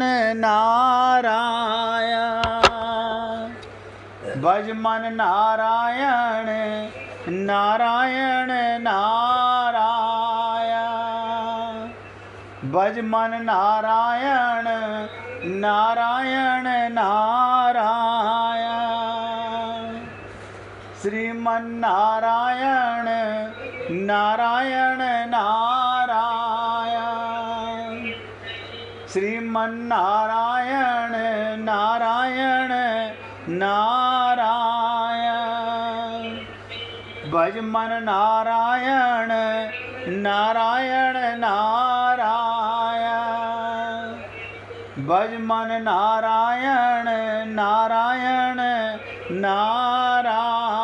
नारायण नारायण, भज मन नारायण नारायण नारायण, भज मन नारायण नारायण नारायण, श्रीमन नारायण नारायण नारायण, श्रीमन नारायण नारायण नारायण, भज मन नारायण नारायण नारायण, भज मन नारायण नारायण नारायण,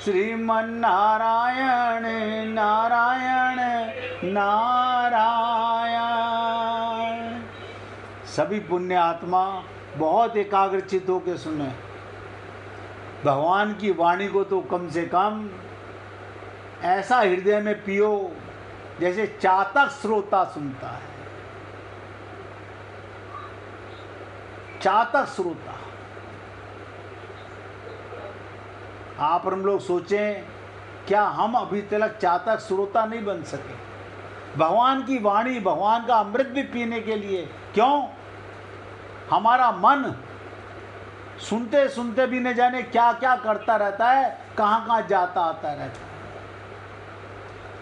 श्रीमन नारायण नारायण नारायण। सभी पुण्य आत्मा बहुत एकाग्रचित होकर सुने। भगवान की वाणी को तो कम से कम ऐसा हृदय में पियो जैसे चातक श्रोता सुनता है। चातक श्रोता। आप और हम लोग सोचें, क्या हम अभी तक चातक श्रोता नहीं बन सके? भगवान की वाणी, भगवान का अमृत भी पीने के लिए क्यों? हमारा मन सुनते सुनते भी न जाने क्या क्या करता रहता है, कहाँ कहाँ जाता आता रहता है।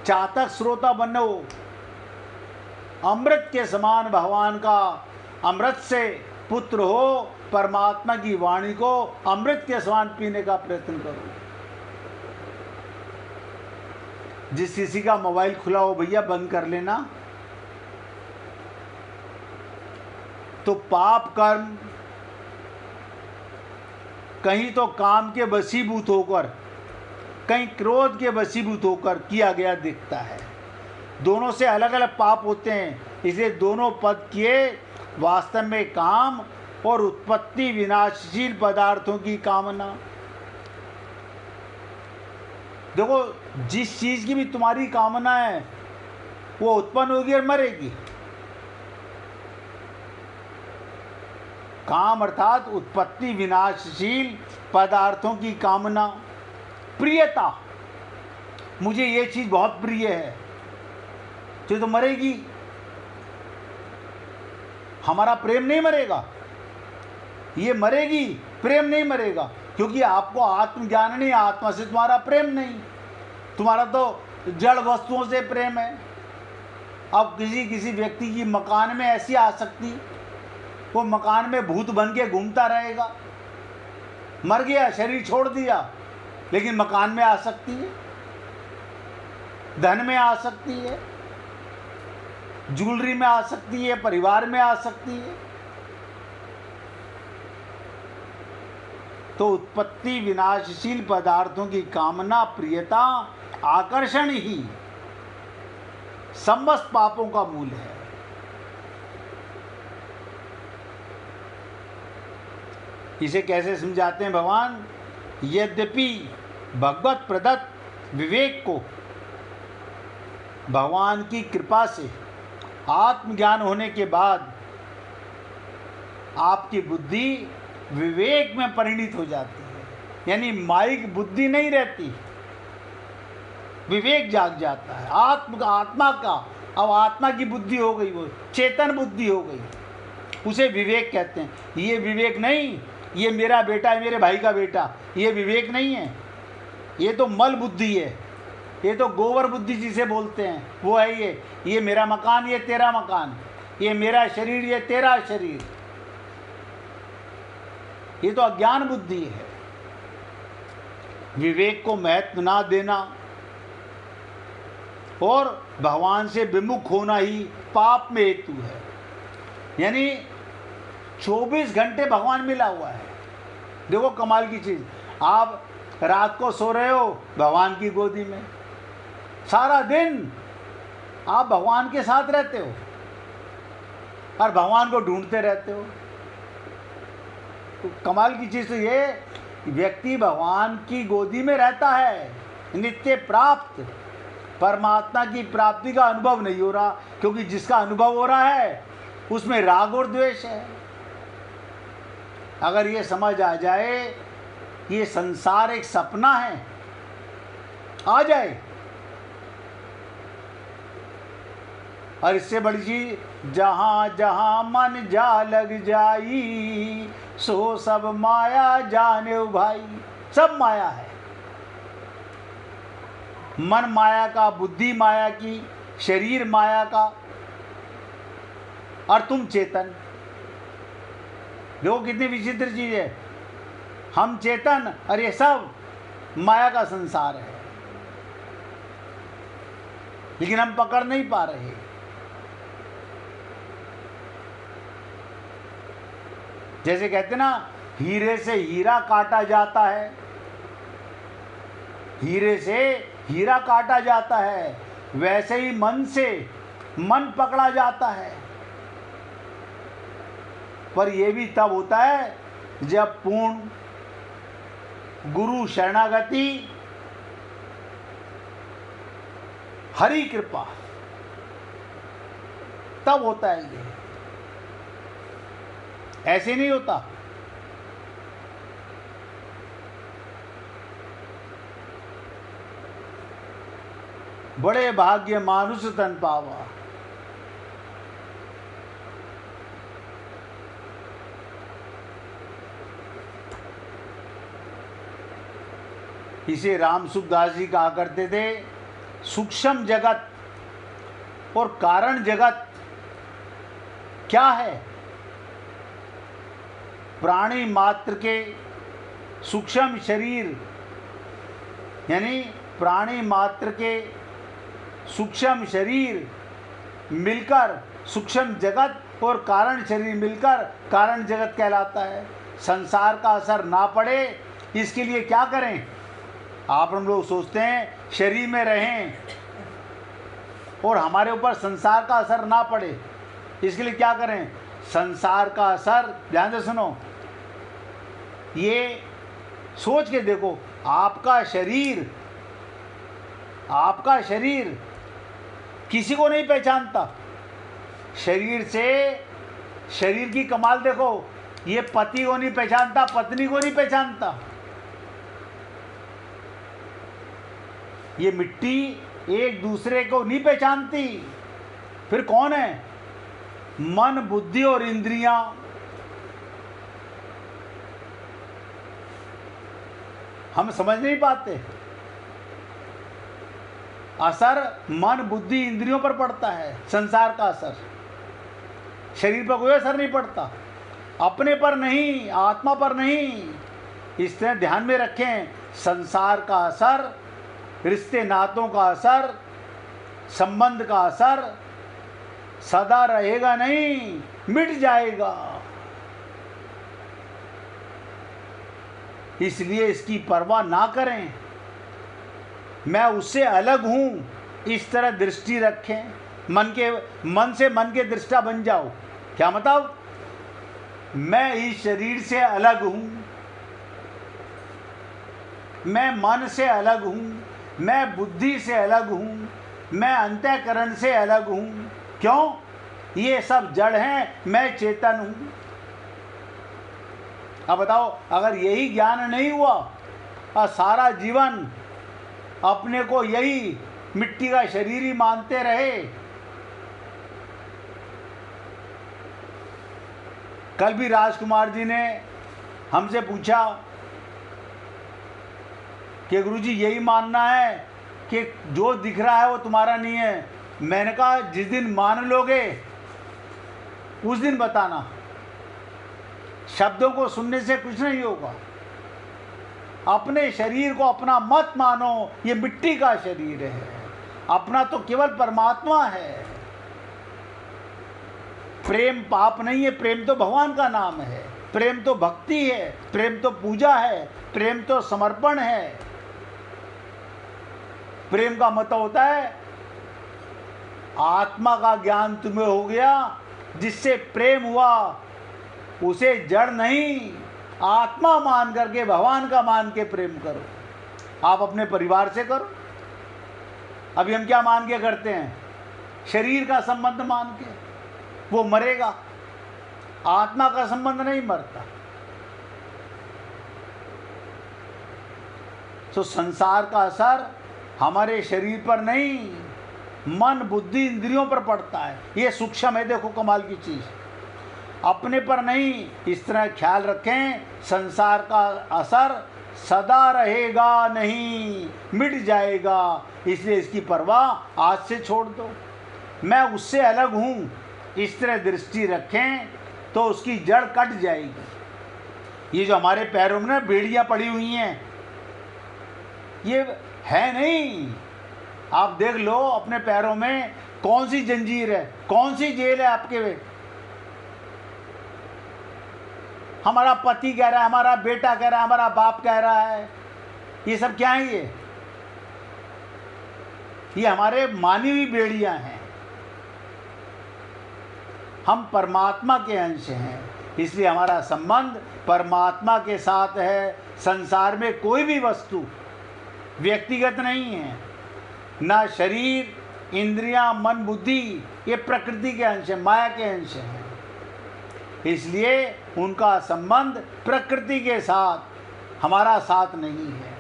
चातक श्रोता बनो, अमृत के समान भगवान का अमृत से पुत्र हो, परमात्मा की वाणी को अमृत के समान पीने का प्रयत्न करो। जिस किसी का मोबाइल खुला हो भैया बंद कर लेना। तो पाप कर्म कहीं तो काम के वशीभूत होकर, कहीं क्रोध के वशीभूत होकर किया गया दिखता है। दोनों से अलग अलग पाप होते हैं, इसलिए दोनों पद किए वास्तव में काम और उत्पत्ति विनाशशील पदार्थों की कामना। देखो, जिस चीज की भी तुम्हारी कामना है वो उत्पन्न होगी और मरेगी। काम अर्थात उत्पत्ति विनाशशील पदार्थों की कामना। प्रियता, मुझे ये चीज बहुत प्रिय है, तो मरेगी। हमारा प्रेम नहीं मरेगा, ये मरेगी, प्रेम नहीं मरेगा, क्योंकि आपको आत्मज्ञान नहीं, आत्मा से तुम्हारा प्रेम नहीं। तुम्हारा तो जड़ वस्तुओं से प्रेम है। अब किसी व्यक्ति की मकान में ऐसी आसक्ति, वो मकान में भूत बन के घूमता रहेगा। मर गया, शरीर छोड़ दिया, लेकिन मकान में आसक्ति है, धन में आसक्ति है, ज्वेलरी में आसक्ति है, परिवार में आसक्ति है। तो उत्पत्ति विनाशशील पदार्थों की कामना, प्रियता, आकर्षण ही समस्त पापों का मूल है। इसे कैसे समझाते हैं भगवान? यद्यपि भगवत प्रदत्त विवेक को भगवान की कृपा से आत्मज्ञान होने के बाद आपकी बुद्धि विवेक में परिणित हो जाती है, यानी माइक बुद्धि नहीं रहती, विवेक जाग जाता है। आत्मा का अब आत्मा की बुद्धि हो गई, वो चेतन बुद्धि हो गई, उसे विवेक कहते हैं। ये विवेक नहीं, ये मेरा बेटा है, मेरे भाई का बेटा, ये विवेक नहीं है। ये तो मल बुद्धि है, ये तो गोबर बुद्धि जिसे बोलते हैं वो है। ये मेरा मकान, ये तेरा मकान, ये मेरा शरीर, ये तेरा शरीर। ये तो अज्ञान बुद्धि है। विवेक को महत्व ना देना और भगवान से विमुख होना ही पाप में हेतु है। यानी 24 घंटे भगवान मिला हुआ है। देखो कमाल की चीज, आप रात को सो रहे हो भगवान की गोदी में, सारा दिन आप भगवान के साथ रहते हो और भगवान को ढूंढते रहते हो। तो कमाल की चीज तो ये, व्यक्ति भगवान की गोदी में रहता है, नित्य प्राप्त, परमात्मा की प्राप्ति का अनुभव नहीं हो रहा, क्योंकि जिसका अनुभव हो रहा है उसमें राग और द्वेष है। अगर ये समझ आ जाए ये संसार एक सपना है, आ जाए, और इससे बड़ी चीज, जहां जहां मन जा लग जाई सो सब माया जाने भाई। सब माया है, मन माया का, बुद्धि माया की, शरीर माया का, और तुम चेतन। देखो कितनी विचित्र चीज है, हम चेतन और ये सब माया का संसार है, लेकिन हम पकड़ नहीं पा रहे। जैसे कहते ना, हीरे से हीरा काटा जाता है, हीरे से हीरा काटा जाता है, वैसे ही मन से मन पकड़ा जाता है। पर यह भी तब होता है जब पूर्ण गुरु शरणागति, हरि कृपा, तब होता है ये, ऐसे नहीं होता। बड़े भाग्य मानुष तन पावा। इसे राम सुखदास जी कहा करते थे, सूक्ष्म जगत और कारण जगत क्या है? प्राणी मात्र के सूक्ष्म शरीर, यानी प्राणी मात्र के सूक्ष्म शरीर मिलकर सूक्ष्म जगत, और कारण शरीर मिलकर कारण जगत कहलाता है। संसार का असर ना पड़े इसके लिए क्या करें? आप हम लोग सोचते हैं शरीर में रहें और हमारे ऊपर संसार का असर ना पड़े, इसके लिए क्या करें? संसार का असर, ध्यान से सुनो, ये सोच के देखो, आपका शरीर किसी को नहीं पहचानता। शरीर से, शरीर की कमाल देखो, ये पति को नहीं पहचानता, पत्नी को नहीं पहचानता। ये मिट्टी एक दूसरे को नहीं पहचानती। फिर कौन है? मन, बुद्धि और इंद्रियां। हम समझ नहीं पाते। असर मन, बुद्धि, इंद्रियों पर पड़ता है संसार का असर, शरीर पर कोई असर नहीं पड़ता, अपने पर नहीं, आत्मा पर नहीं। इसलिए ध्यान में रखें, संसार का असर, रिश्ते नातों का असर, संबंध का असर सदा रहेगा नहीं, मिट जाएगा। इसलिए इसकी परवाह ना करें। मैं उससे अलग हूं, इस तरह दृष्टि रखें। मन से मन के दृष्टा बन जाओ। क्या मतलब? मैं इस शरीर से अलग हूं, मैं मन से अलग हूं, मैं बुद्धि से अलग हूं, मैं अंतःकरण से अलग हूं। क्यों? ये सब जड़ हैं, मैं चेतन हूं। अब बताओ, अगर यही ज्ञान नहीं हुआ और सारा जीवन अपने को यही मिट्टी का शरीर ही मानते रहे। कल भी राजकुमार जी ने हमसे पूछा कि गुरुजी यही मानना है कि जो दिख रहा है वो तुम्हारा नहीं है। मैंने कहा जिस दिन मान लोगे उस दिन बताना, शब्दों को सुनने से कुछ नहीं होगा। अपने शरीर को अपना मत मानो, ये मिट्टी का शरीर है, अपना तो केवल परमात्मा है। प्रेम पाप नहीं है, प्रेम तो भगवान का नाम है, प्रेम तो भक्ति है, प्रेम तो पूजा है, प्रेम तो समर्पण है। प्रेम का मतलब होता है आत्मा का ज्ञान तुम्हें हो गया, जिससे प्रेम हुआ उसे जड़ नहीं आत्मा मान करके, भगवान का मान के प्रेम करो। आप अपने परिवार से करो, अभी हम क्या मान के करते हैं? शरीर का संबंध मान के। वो मरेगा, आत्मा का संबंध नहीं मरता। तो संसार का असर हमारे शरीर पर नहीं, मन बुद्धि इंद्रियों पर पड़ता है। ये सूक्ष्म है, देखो कमाल की चीज, अपने पर नहीं। इस तरह ख्याल रखें, संसार का असर सदा रहेगा नहीं, मिट जाएगा। इसलिए इसकी परवाह आज से छोड़ दो। मैं उससे अलग हूँ, इस तरह दृष्टि रखें तो उसकी जड़ कट जाएगी। ये जो हमारे पैरों में बेड़ियाँ पड़ी हुई हैं, ये है नहीं। आप देख लो अपने पैरों में कौन सी जंजीर है, कौन सी जेल है आपके में। हमारा पति कह रहा है, हमारा बेटा कह रहा है, हमारा बाप कह रहा है, ये सब क्या है? ये हमारे मानी हुई बेड़ियां हैं। हम परमात्मा के अंश हैं, इसलिए हमारा संबंध परमात्मा के साथ है। संसार में कोई भी वस्तु व्यक्तिगत नहीं है, ना शरीर, इंद्रियां, मन, बुद्धि, ये प्रकृति के अंश हैं, माया के अंश हैं। इसलिए उनका संबंध प्रकृति के साथ, हमारा साथ नहीं है।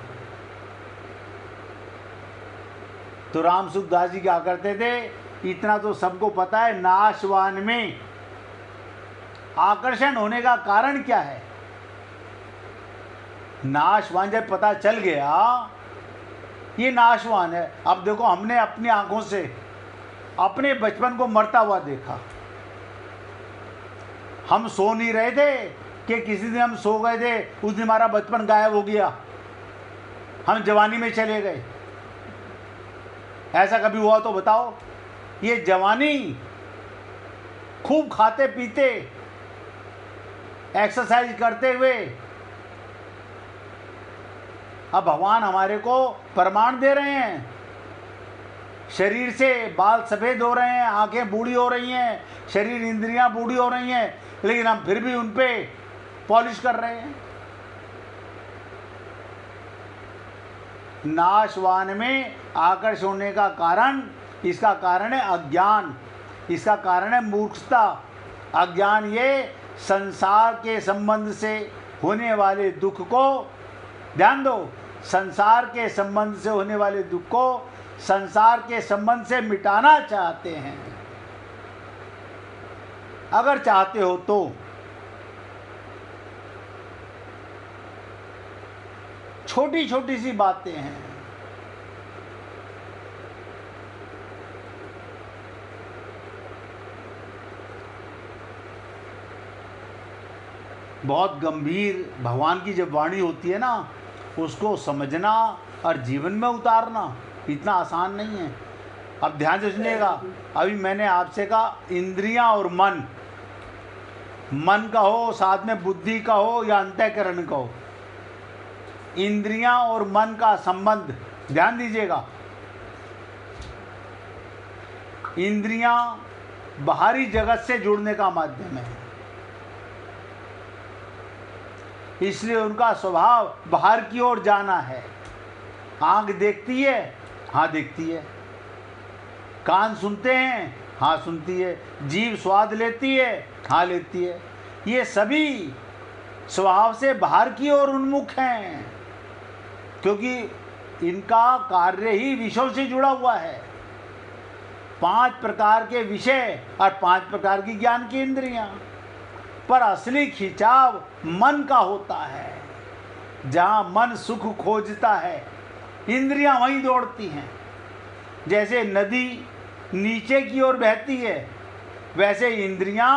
तो राम सुखदास जी क्या करते थे? इतना तो सबको पता है, नाशवान में आकर्षण होने का कारण क्या है? नाशवान जब पता चल गया ये नाशवान है। अब देखो, हमने अपनी आंखों से अपने बचपन को मरता हुआ देखा। हम सो नहीं रहे थे कि किसी दिन हम सो गए थे, उस दिन हमारा बचपन गायब हो गया, हम जवानी में चले गए। ऐसा कभी हुआ तो बताओ? ये जवानी खूब खाते पीते, एक्सरसाइज करते हुए, अब भगवान हमारे को प्रमाण दे रहे हैं। शरीर से बाल सफ़ेद हो रहे हैं, आंखें बूढ़ी हो रही हैं, शरीर इंद्रियां बूढ़ी हो रही हैं, लेकिन हम फिर भी उन पे पॉलिश कर रहे हैं। नाशवान में आकर्षण होने का कारण, इसका कारण है अज्ञान, इसका कारण है मूर्खता। अज्ञान ये संसार के संबंध से होने वाले दुख को, ध्यान दो, संसार के संबंध से होने वाले दुख को संसार के संबंध से मिटाना चाहते हैं। अगर चाहते हो तो छोटी छोटी सी बातें हैं, बहुत गंभीर भगवान की जब वाणी होती है ना, उसको समझना और जीवन में उतारना इतना आसान नहीं है। अब ध्यान से सुनिएगा, अभी मैंने आपसे कहा इंद्रियां और मन, मन का हो, साथ में बुद्धि का हो या अंतःकरण का हो, इंद्रियां और मन का संबंध ध्यान दीजिएगा। इंद्रियां बाहरी जगत से जुड़ने का माध्यम है, इसलिए उनका स्वभाव बाहर की ओर जाना है। आंख देखती है, हाँ देखती है। कान सुनते हैं, हाँ सुनती है। जीभ स्वाद लेती है, हाँ लेती है। ये सभी स्वभाव से बाहर की ओर उन्मुख हैं, क्योंकि इनका कार्य ही विषयों से जुड़ा हुआ है। 5 प्रकार के विषय और 5 प्रकार की ज्ञान की इंद्रियां, पर असली खिंचाव मन का होता है। जहाँ मन सुख खोजता है, इंद्रियां वहीं दौड़ती हैं। जैसे नदी नीचे की ओर बहती है, वैसे इंद्रियां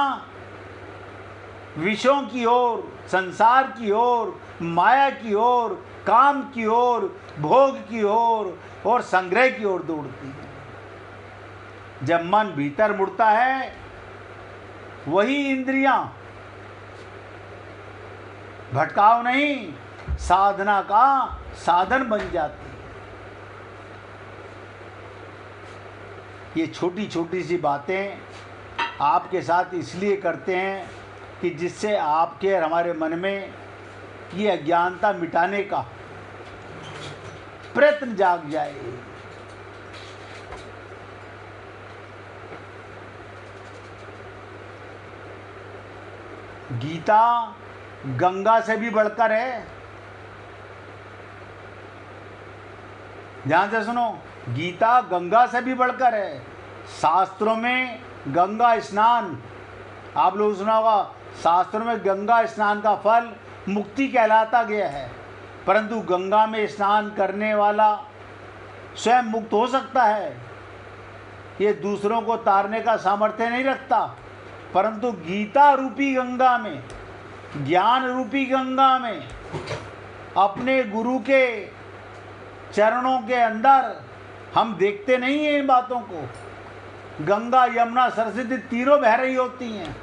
विषयों की ओर, संसार की ओर, माया की ओर, काम की ओर, भोग की ओर और संग्रह की ओर दौड़ती है। जब मन भीतर मुड़ता है, वही इंद्रियां भटकाव नहीं, साधना का साधन बन जाती है। ये छोटी छोटी सी बातें आपके साथ इसलिए करते हैं कि जिससे आपके और हमारे मन में ये अज्ञानता मिटाने का प्रयत्न जाग जाए। गीता गंगा से भी बढ़कर है। ध्यान से सुनो, गीता गंगा से भी बढ़कर है। शास्त्रों में गंगा स्नान, आप लोग सुना होगा, शास्त्रों में गंगा स्नान का फल मुक्ति कहलाता गया है। परंतु गंगा में स्नान करने वाला स्वयं मुक्त हो सकता है, ये दूसरों को तारने का सामर्थ्य नहीं रखता। परंतु गीता रूपी गंगा में, ज्ञान रूपी गंगा में, अपने गुरु के चरणों के अंदर हम देखते नहीं हैं इन बातों को। गंगा यमुना सरस्वती तीनों बह रही होती हैं।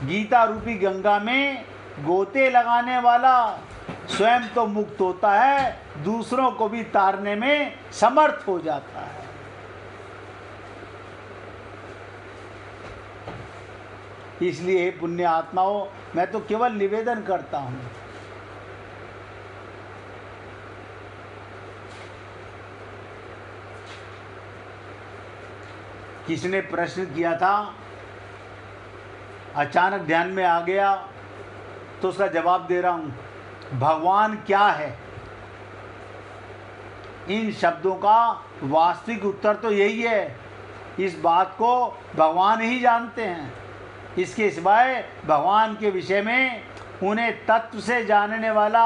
गीता रूपी गंगा में गोते लगाने वाला स्वयं तो मुक्त होता है, दूसरों को भी तारने में समर्थ हो जाता है। इसलिए पुण्य आत्माओं, मैं तो केवल निवेदन करता हूं, किसने प्रश्न किया था, अचानक ध्यान में आ गया तो उसका जवाब दे रहा हूं। भगवान क्या है, इन शब्दों का वास्तविक उत्तर तो यही है। इस बात को भगवान ही जानते हैं। इसके सिवाय भगवान के विषय में उन्हें तत्व से जानने वाला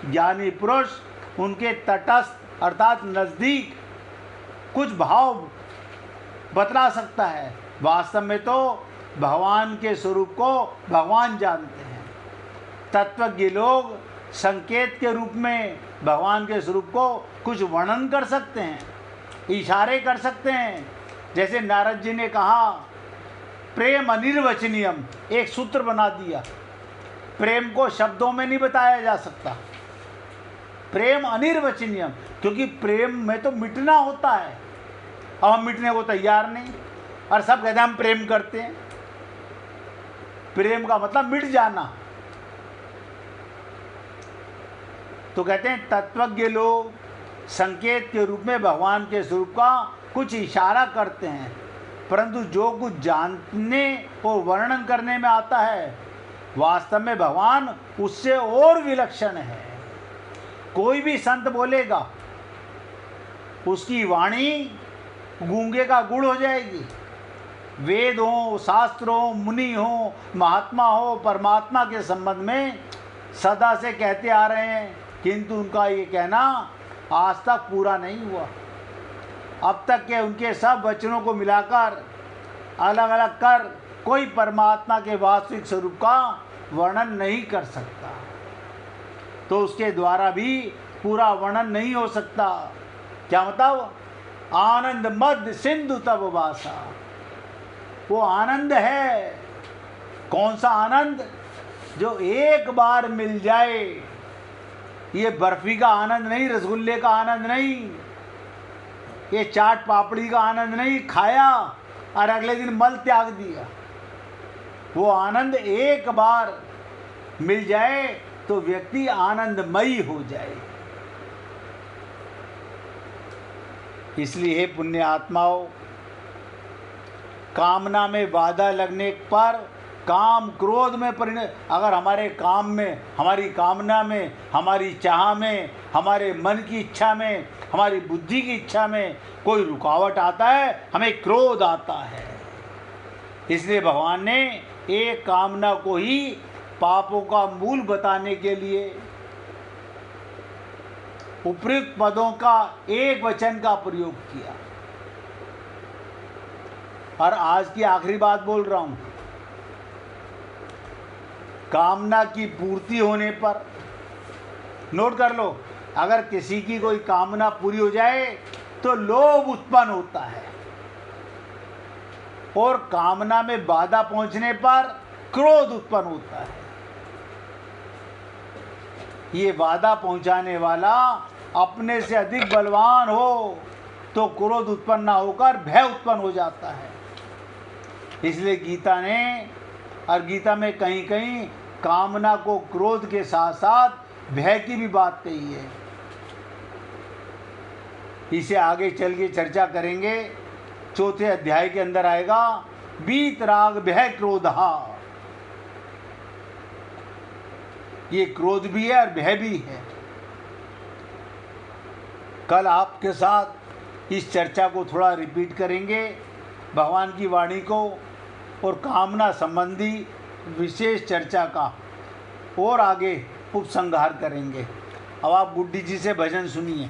ज्ञानी पुरुष उनके तटस्थ अर्थात नज़दीक कुछ भाव बतला सकता है। वास्तव में तो भगवान के स्वरूप को भगवान जानते हैं। तत्वज्ञ लोग संकेत के रूप में भगवान के स्वरूप को कुछ वर्णन कर सकते हैं, इशारे कर सकते हैं। जैसे नारद जी ने कहा प्रेम अनिर्वचनीयम, एक सूत्र बना दिया। प्रेम को शब्दों में नहीं बताया जा सकता, प्रेम अनिर्वचनीयम, क्योंकि प्रेम में तो मिटना होता है। अब हम मिटने को तैयार नहीं, और सब कहते हैं हम प्रेम करते हैं। प्रेम का मतलब मिट जाना। तो कहते हैं तत्वज्ञ लोग संकेत के रूप में भगवान के स्वरूप का कुछ इशारा करते हैं, परंतु जो कुछ जानने और वर्णन करने में आता है, वास्तव में भगवान उससे और विलक्षण है। कोई भी संत बोलेगा, उसकी वाणी गूंगे का गुड़ हो जाएगी। वेद हो, शास्त्र हो, मुनि हो, महात्मा हो, परमात्मा के संबंध में सदा से कहते आ रहे हैं, किंतु उनका ये कहना आज तक पूरा नहीं हुआ। अब तक के उनके सब वचनों को मिलाकर अलग अलग कर कोई परमात्मा के वास्तविक स्वरूप का वर्णन नहीं कर सकता, तो उसके द्वारा भी पूरा वर्णन नहीं हो सकता। क्या मतलब? आनंद मद सिंधु तब वासा, वो आनंद है। कौन सा आनंद? जो एक बार मिल जाए। ये बर्फी का आनंद नहीं, रसगुल्ले का आनंद नहीं, ये चाट पापड़ी का आनंद नहीं, खाया और अगले दिन मल त्याग दिया। वो आनंद एक बार मिल जाए तो व्यक्ति आनंदमयी हो जाए। इसलिए हे पुण्य आत्माओं, कामना में बाधा लगने पर काम क्रोध में परिणत, अगर हमारे काम में, हमारी कामना में, हमारी चाह में, हमारे मन की इच्छा में, हमारी बुद्धि की इच्छा में कोई रुकावट आता है, हमें क्रोध आता है। इसलिए भगवान ने एक कामना को ही पापों का मूल बताने के लिए उपयुक्त पदों का एक वचन का प्रयोग किया। और आज की आखिरी बात बोल रहा हूं, कामना की पूर्ति होने पर, नोट कर लो, अगर किसी की कोई कामना पूरी हो जाए तो लोभ उत्पन्न होता है, और कामना में बाधा पहुंचने पर क्रोध उत्पन्न होता है। ये बाधा पहुंचाने वाला अपने से अधिक बलवान हो तो क्रोध उत्पन्न ना होकर भय उत्पन्न हो जाता है। इसलिए गीता ने, और गीता में कहीं कहीं कामना को क्रोध के साथ साथ भय की भी बात कही है। इसे आगे चल के चर्चा करेंगे। चौथे अध्याय के अंदर आएगा वीतराग भय क्रोधा, ये क्रोध भी है और भय भी है। कल आपके साथ इस चर्चा को थोड़ा रिपीट करेंगे, भगवान की वाणी को और कामना संबंधी विशेष चर्चा का और आगे उपसंहार करेंगे। अब आप गुड्डी जी से भजन सुनिए।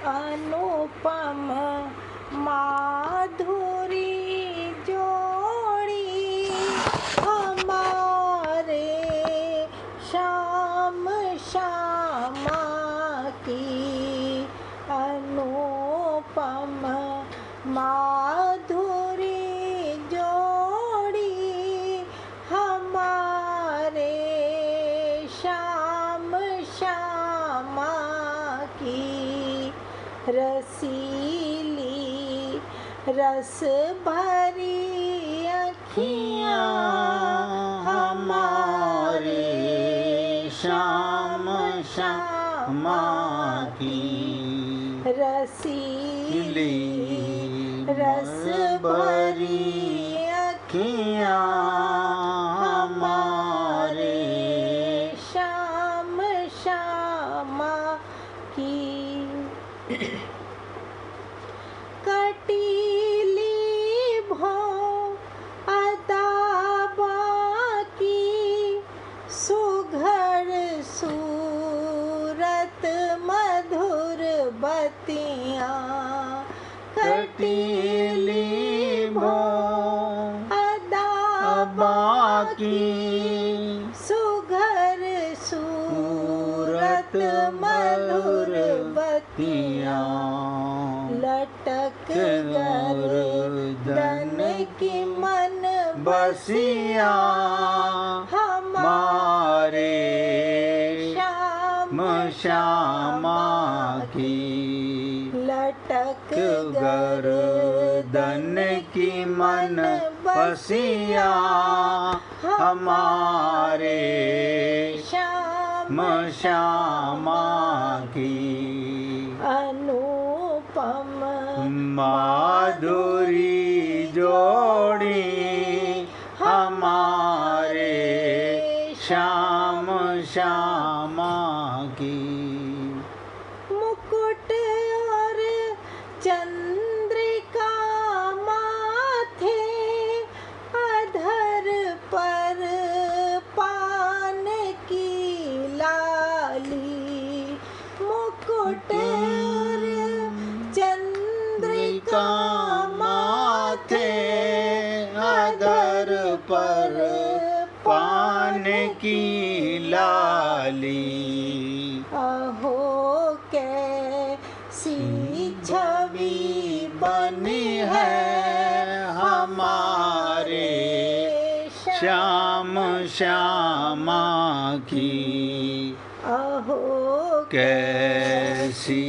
अनुपम माधुरी जोड़ी हमारे श्याम श्यामा की, अनुपम माधुरी जोड़ी हमारे श्याम श्यामा की, रसीली रस भरी अखियाँ हमारे श्याम श्यामा की, रसीली रस भरी अखियाँ हमारे श्याम श्यामा की, कटीली भौं अदाबा की, सुघड़ सूरत मधुर बतियाँ, कटीली भौं अदाबा की, सुघड़ सूरत मधुर बतियाँ, लटक गर्दन की मन बसिया हमारे श्याम श्यामा की, लटक गर्दन की मन बसिया हमारे श्याम श्यामा की, अनुपम माधुरी जोड़ी हमारे श्याम श्यामा की, मुकुट और चंद्रिका माथे, अधर पर पान की लाली, मुकुट और चंद्रिका माथे, अधर पर पान की लाली, अहो कैसी छवि बनी है हमारे श्याम श्यामा की, अहो कैसी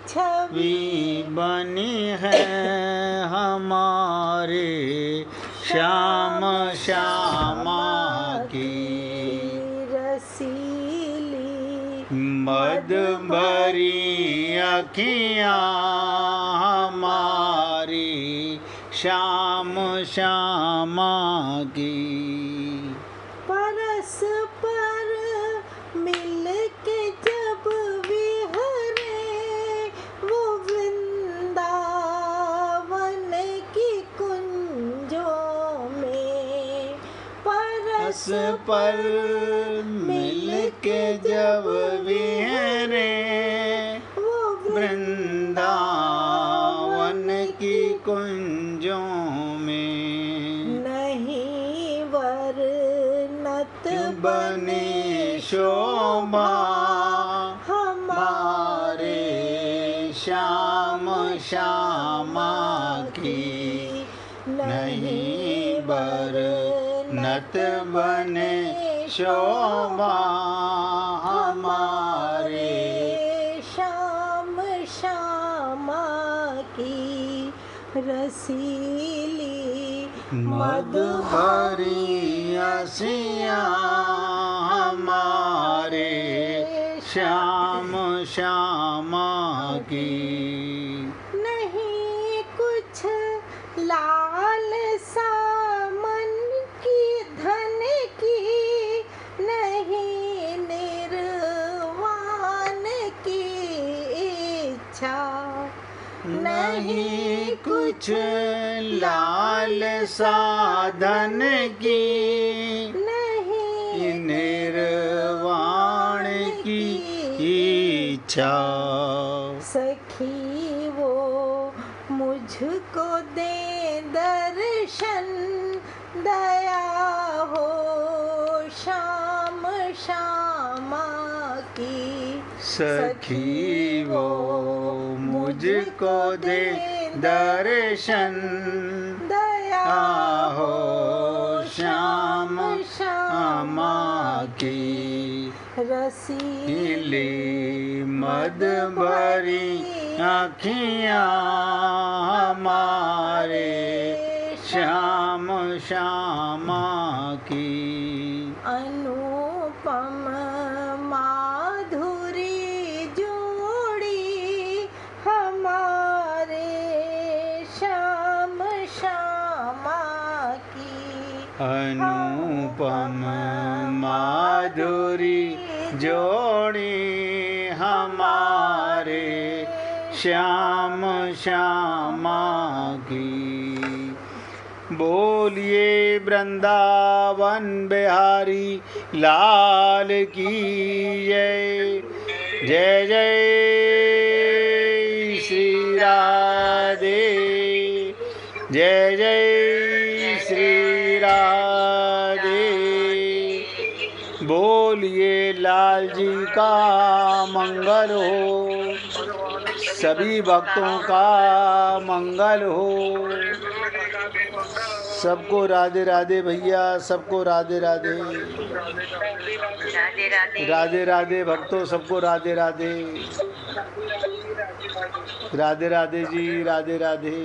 छवि बनी है हमारे श्याम श्यामा की, रसीली मद भरी अखियाँ हमारी श्याम श्यामा की, परस्पर मिल के जब विहरे वो वृंदावन की कुंजों में, परस्पर मिल के जब विहरे वो वृंदावन की कुंजों में, नहीं वर्णत बने शोभा हमारे श्याम श्यामा की, नहीं वर्णत बने शोभा हमारे श्याम श्यामा की, रसीली मद भरी असियाँ हमारे श्याम श्यामा की, नहीं कुछ लालसा मन की धन की नहीं, निर्वाण की इच्छा नहीं कुछ लालसा धन की, नहीं निर्वाण की इच्छा। सखी वो मुझको दे दर्शन, दया हो श्याम श्यामा की। सखी वो मुझको दे दर्शन, दया हो श्याम श्यामा की। रसीली मद भरी आँखियाँ हमारे श्याम श्यामा की। अनुपम माधुरी जोड़ी हमारे श्याम श्यामा की। अनुपम माधुरी जोड़ी हमारे श्याम श्यामा की। बोलिए वृंदावन बिहारी लाल की जय। जय जय श्री राधे, जय जय श्री राधे। बोलिए लाल जी का मंगल हो, सभी भक्तों का मंगल हो। सबको राधे राधे भैया, सबको राधे राधे। राधे राधे भक्तों, सबको राधे राधे। राधे राधे जी, राधे राधे।